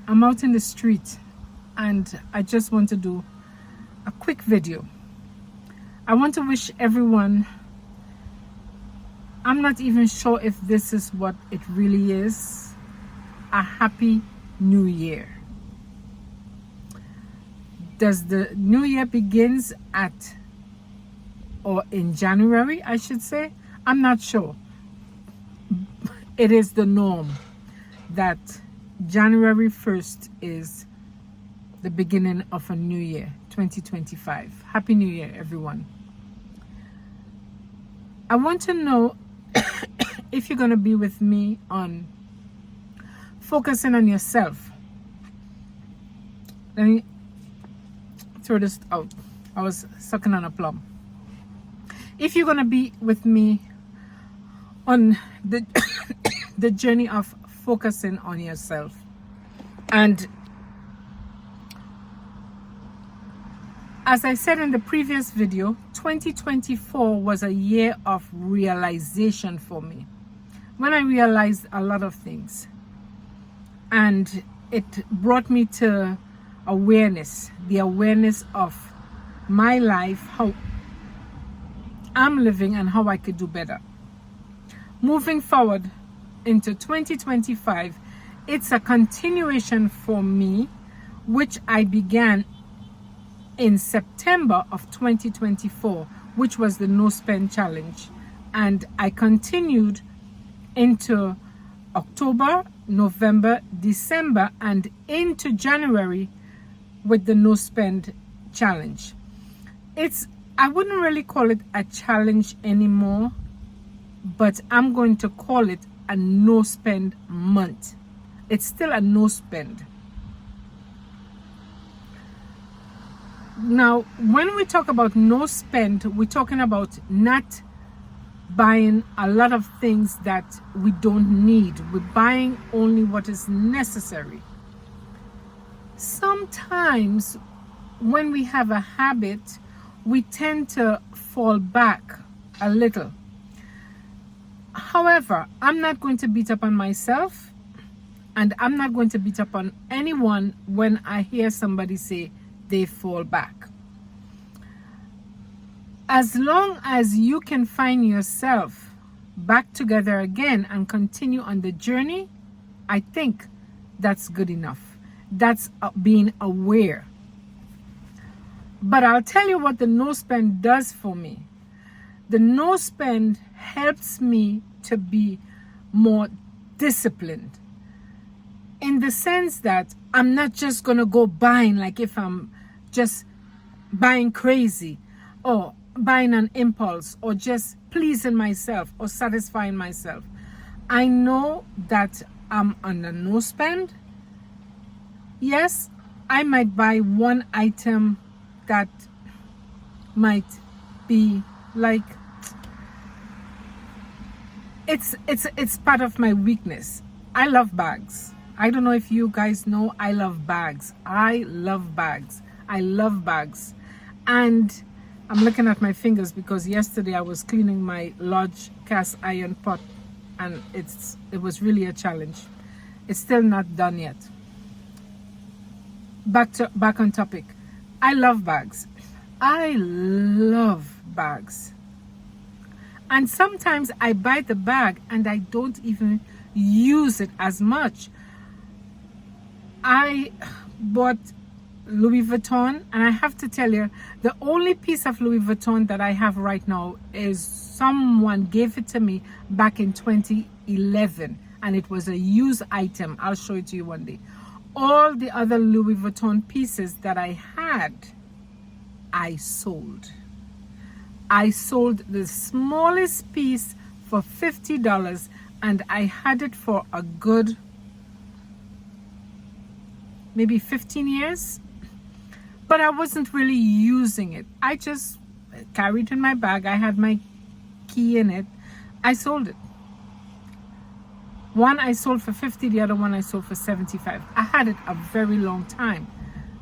I'm out in the street and I just want to do a quick video. I want to wish everyone, I'm not even sure if this is what it really is, a happy new year. Does the new year begins at, or in January, I should say? I'm not sure. It is the norm that January 1st is the beginning of a new year, 2025. Happy New Year, everyone. I want to know if you're going to be with me on focusing on yourself. Let me throw this out. I was sucking on a plum. If you're going to be with me on the journey of focusing on yourself. And as I said in the previous video, 2024 was a year of realization for me. When I realized a lot of things, and it brought me to awareness, the awareness of my life, how I'm living and how I could do better. Moving forward into 2025, it's a continuation for me, which I began in September of 2024, which was the No Spend Challenge. And I continued into October, November, December, and into January with the No Spend Challenge. I wouldn't really call it a challenge anymore, but I'm going to call it a no spend month. It's still a no spend. Now, when we talk about no spend, we're talking about not buying a lot of things that we don't need. We're buying only what is necessary. Sometimes when we have a habit, we tend to fall back a little. However, I'm not going to beat up on myself, and I'm not going to beat up on anyone when I hear somebody say they fall back. As long as you can find yourself back together again and continue on the journey, I think that's good enough. That's being aware. But I'll tell you what the no spend does for me. The no spend helps me to be more disciplined, in the sense that I'm not just going to go buying like if I'm just buying crazy or buying on impulse or just pleasing myself or satisfying myself. I know that I'm on a no spend. Yes, I might buy one item that might be like, it's part of my weakness. I love bags. I don't know if you guys know, I love bags. I love bags. I love bags. And I'm looking at my fingers because yesterday I was cleaning my large cast iron pot and it was really a challenge. It's still not done yet. Back on topic. I love bags. I love bags. And sometimes I buy the bag and I don't even use it as much. I bought Louis Vuitton, and I have to tell you, the only piece of Louis Vuitton that I have right now is someone gave it to me back in 2011, and it was a used item. I'll show it to you one day. All the other Louis Vuitton pieces that I had, I sold. I sold the smallest piece for $50, and I had it for a good maybe 15 years, but I wasn't really using it. I just carried it in my bag. I had my key in it. I sold it. One I sold for $50, the other one I sold for $75. I had it a very long time.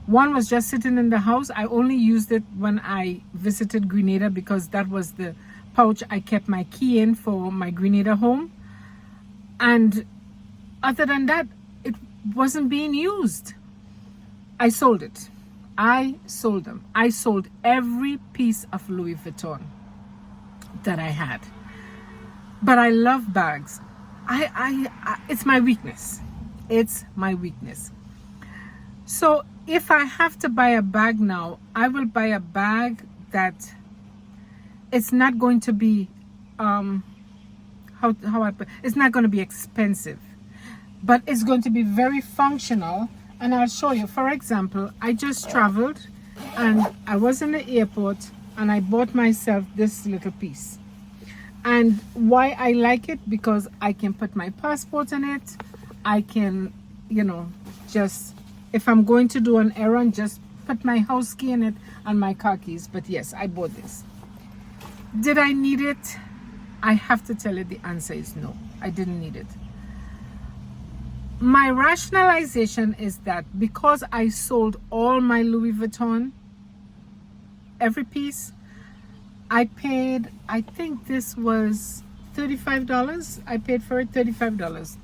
One was just sitting in the house. I only used it when I visited Grenada because that was the pouch I kept my key in for my Grenada home. And other than that, wasn't being used. I sold it. I sold them. I sold every piece of Louis Vuitton that I had. But I love bags. It's my weakness. It's my weakness. So if I have to buy a bag now, I will buy a bag that it's not going to be it's not going to be expensive, but it's going to be very functional. And I'll show you. For example, I just traveled and I was in the airport and I bought myself this little piece. And why I like it, because I can put my passport in it. I can, just, if I'm going to do an errand, just put my house key in it and my car keys. But yes, I bought this. Did I need it? I have to tell you the answer is no. I didn't need it. My rationalization is that because I sold all my Louis Vuitton, every piece, I paid, I think this was $35. I paid for it $35.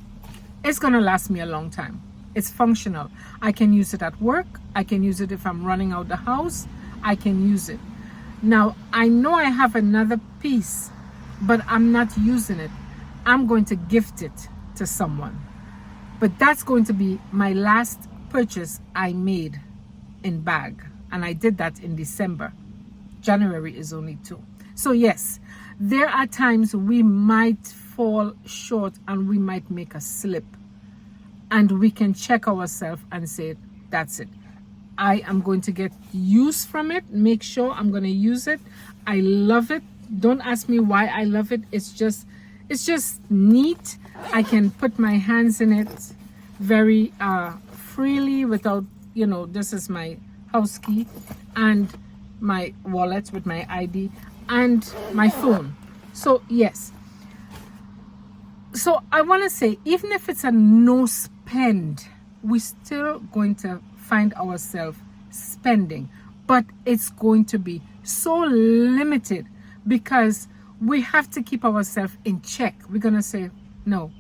It's going to last me a long time. It's functional. I can use it at work. I can use it if I'm running out the house. I can use it. Now, I know I have another piece, but I'm not using it. I'm going to gift it to someone. But that's going to be my last purchase I made in bag. And I did that in December. January is only 2. So yes, there are times we might fall short and we might make a slip. And we can check ourselves and say, that's it. I am going to get use from it. Make sure I'm going to use it. I love it. Don't ask me why I love it. It's just neat. I can put my hands in it very freely without, this is my house key and my wallet with my ID and my phone. So yes. So I want to say, even if it's a no spend, we're still going to find ourselves spending, but it's going to be so limited because we have to keep ourselves in check. We're going to say, no,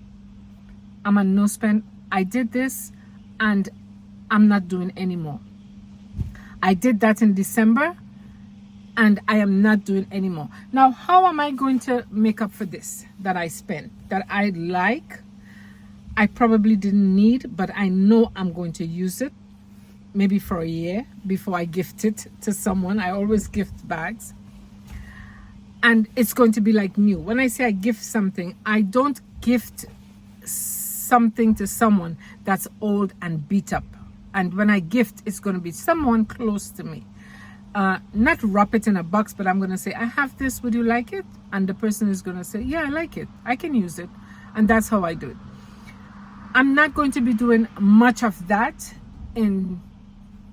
I'm a no spend. I did this and I'm not doing anymore. I did that in December and I am not doing anymore. Now, how am I going to make up for this that I spent, that I like, I probably didn't need, but I know I'm going to use it maybe for a year before I gift it to someone. I always gift bags. And it's going to be like new. When I say I gift something, I don't gift something to someone that's old and beat up. And when I gift, it's going to be someone close to me. Not wrap it in a box, but I'm going to say, I have this, would you like it? And the person is going to say, yeah, I like it. I can use it. And that's how I do it. I'm not going to be doing much of that in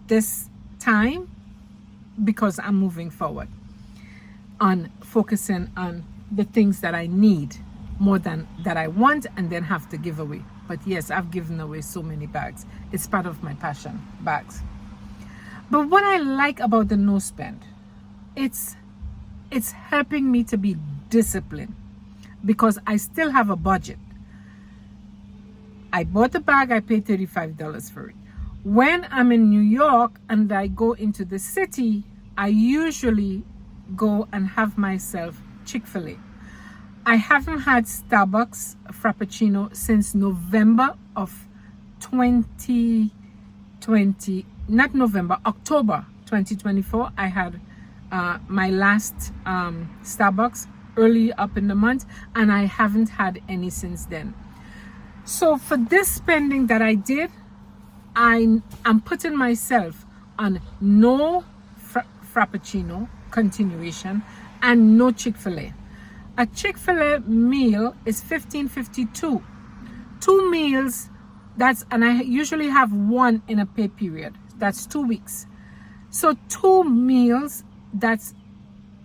this time because I'm moving forward on focusing on the things that I need more than that I want and then have to give away. But yes, I've given away so many bags. It's part of my passion, bags. But what I like about the no spend, it's helping me to be disciplined because I still have a budget. I bought the bag, I paid $35 for it. When I'm in New York and I go into the city, I usually go and have myself Chick-fil-A. I haven't had Starbucks Frappuccino since November of 2020, not November, October 2024. I had my last Starbucks early up in the month and I haven't had any since then. So for this spending that I did, I'm putting myself on no Frappuccino continuation and no Chick-fil-A. A Chick-fil-A meal is $15.52. 2 meals, and I usually have one in a pay period. That's 2 weeks. So 2 meals, that's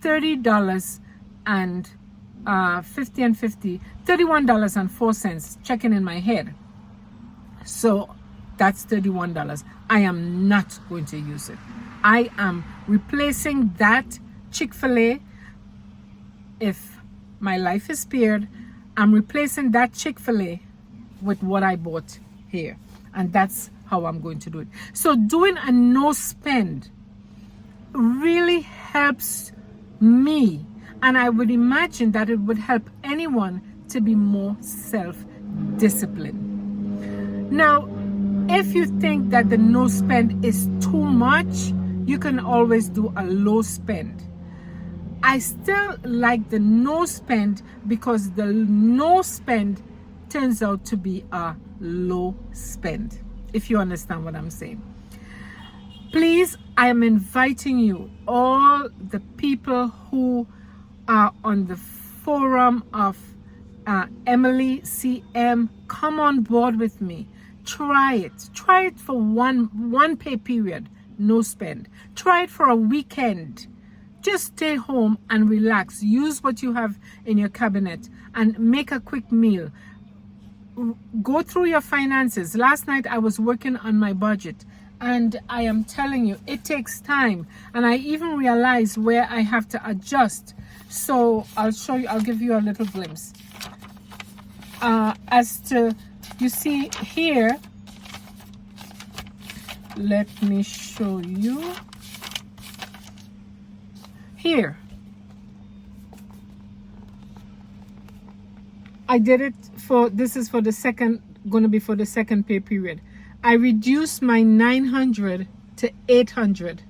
$30 and 50 and 50, $31.04, checking in my head. So that's $31. I am not going to use it. I am replacing that Chick-fil-A. If my life is spared, I'm replacing that Chick-fil-A with what I bought here. and that's how I'm going to do it. So doing a no spend really helps me, and I would imagine that it would help anyone to be more self-disciplined. Now, if you think that the no spend is too much, you can always do a low spend. I still like the no spend because the no spend turns out to be a low spend, if you understand what I'm saying. Please, I am inviting you, all the people who are on the forum of Emily CM, come on board with me. Try it for one pay period, no spend. Try it for a weekend. Just stay home and relax. Use what you have in your cabinet and make a quick meal. Go through your finances. Last night I was working on my budget, and I am telling you, it takes time, and I even realize where I have to adjust. So I'll show you, I'll give you a little glimpse. As to, you see here, let me show you. Here, I did it for, this is for the second, going to be for the second pay period. I reduced my 900 to 800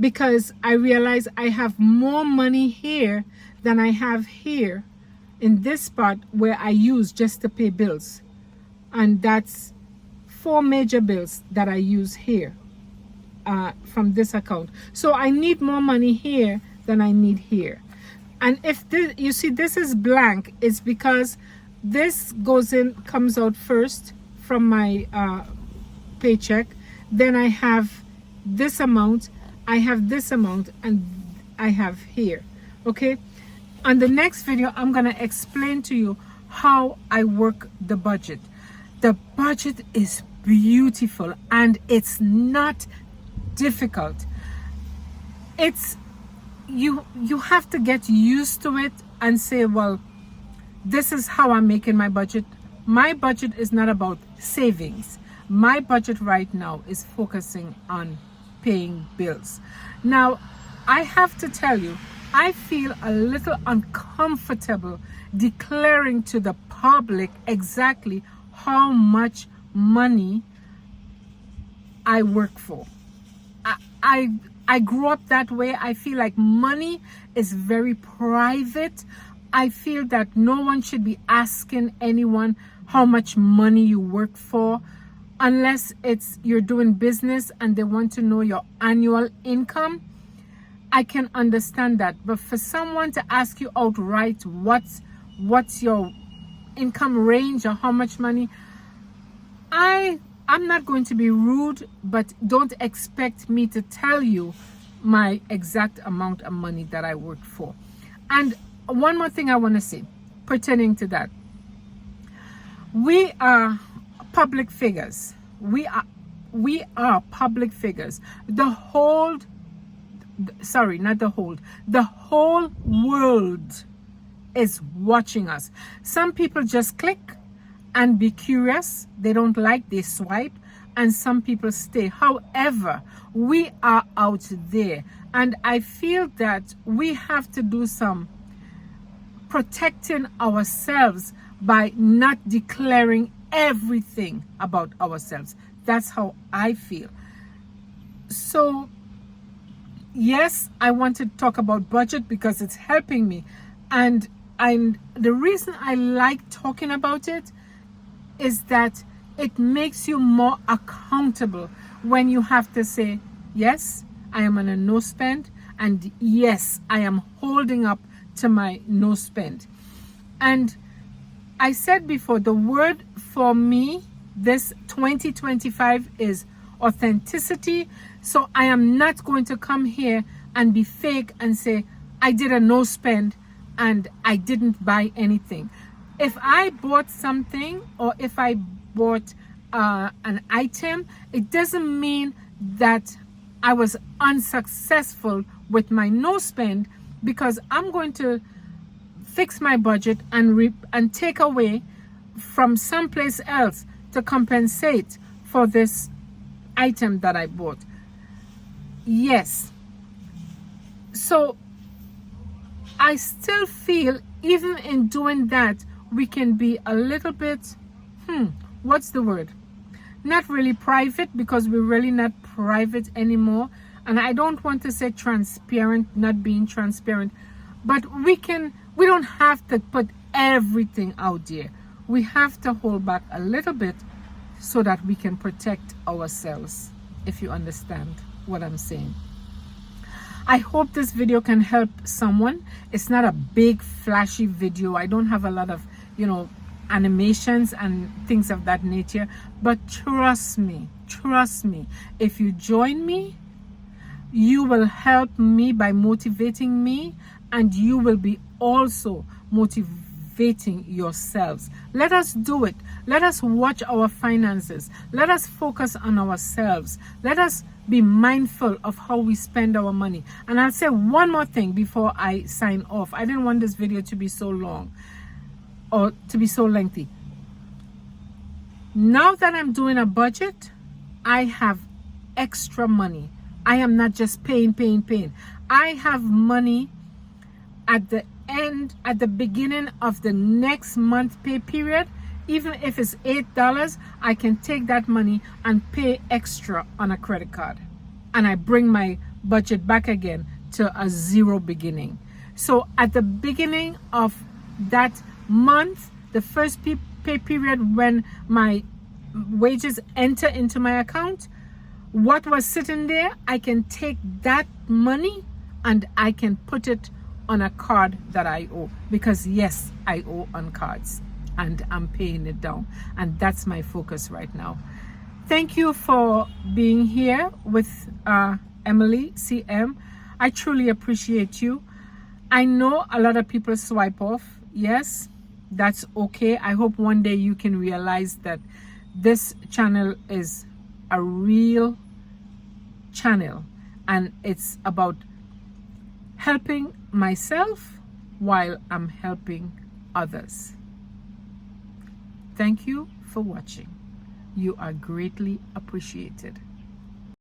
because I realized I have more money here than I have here in this spot where I use just to pay bills. And that's 4 major bills that I use here from this account. So I need more money here than I need here. And if this, you see this is blank, it's because this goes in, comes out first from my paycheck. Then I have this amount, I have this amount, and I have here. Okay, on the next video I'm gonna explain to you how I work the budget. The budget is beautiful and it's not difficult. It's you have to get used to it and say, well, this is how I'm making my budget. My budget is not about savings. My budget right now is focusing on paying bills. Now, I have to tell you, I feel a little uncomfortable declaring to the public exactly how much money I work for. I grew up that way. I feel like money is very private. I feel that no one should be asking anyone how much money you work for, unless it's you're doing business and they want to know your annual income. I can understand that, but for someone to ask you outright what's your income range or how much money, I'm not going to be rude, but don't expect me to tell you my exact amount of money that I work for. And one more thing I want to say pertaining to that. We are public figures. We are public figures. The whole world is watching us. Some people just click and be curious. They don't like, they swipe, and some people stay. However, we are out there, and I feel that we have to do some protecting ourselves by not declaring everything about ourselves. That's how I feel. So yes, I want to talk about budget because it's helping me, and the reason I like talking about it is that it makes you more accountable when you have to say, yes, I am on a no spend, and yes, I am holding up to my no spend. And I said before, the word for me this 2025 is authenticity. So I am not going to come here and be fake and say I did a no spend and I didn't buy anything. If I bought something, or if I bought an item, it doesn't mean that I was unsuccessful with my no spend, because I'm going to fix my budget and take away from someplace else to compensate for this item that I bought. Yes. So I still feel even in doing that, we can be a little bit, what's the word? Not really private, because we're really not private anymore. And I don't want to say transparent, not being transparent, but we don't have to put everything out there. We have to hold back a little bit so that we can protect ourselves, if you understand what I'm saying. I hope this video can help someone. It's not a big flashy video. I don't have a lot of, animations and things of that nature, but trust me, if you join me, you will help me by motivating me, and you will be also motivating yourselves. Let us do it. Let us watch our finances. Let us focus on ourselves. Let us be mindful of how we spend our money. And I'll say one more thing before I sign off. I didn't want this video to be so long or to be so lengthy. Now that I'm doing a budget, I have extra money. I am not just paying. I have money at the beginning of the next month pay period. Even if it's $8, I can take that money and pay extra on a credit card. And I bring my budget back again to a zero beginning. So at the beginning of that month, the first pay period, when my wages enter into my account, what was sitting there, I can take that money and I can put it on a card that I owe. Because yes, I owe on cards and I'm paying it down. And that's my focus right now. Thank you for being here with Emily CM. I truly appreciate you. I know a lot of people swipe off. Yes, that's okay. I hope one day you can realize that this channel is a real channel, and it's about helping myself while I'm helping others. Thank you for watching. You are greatly appreciated.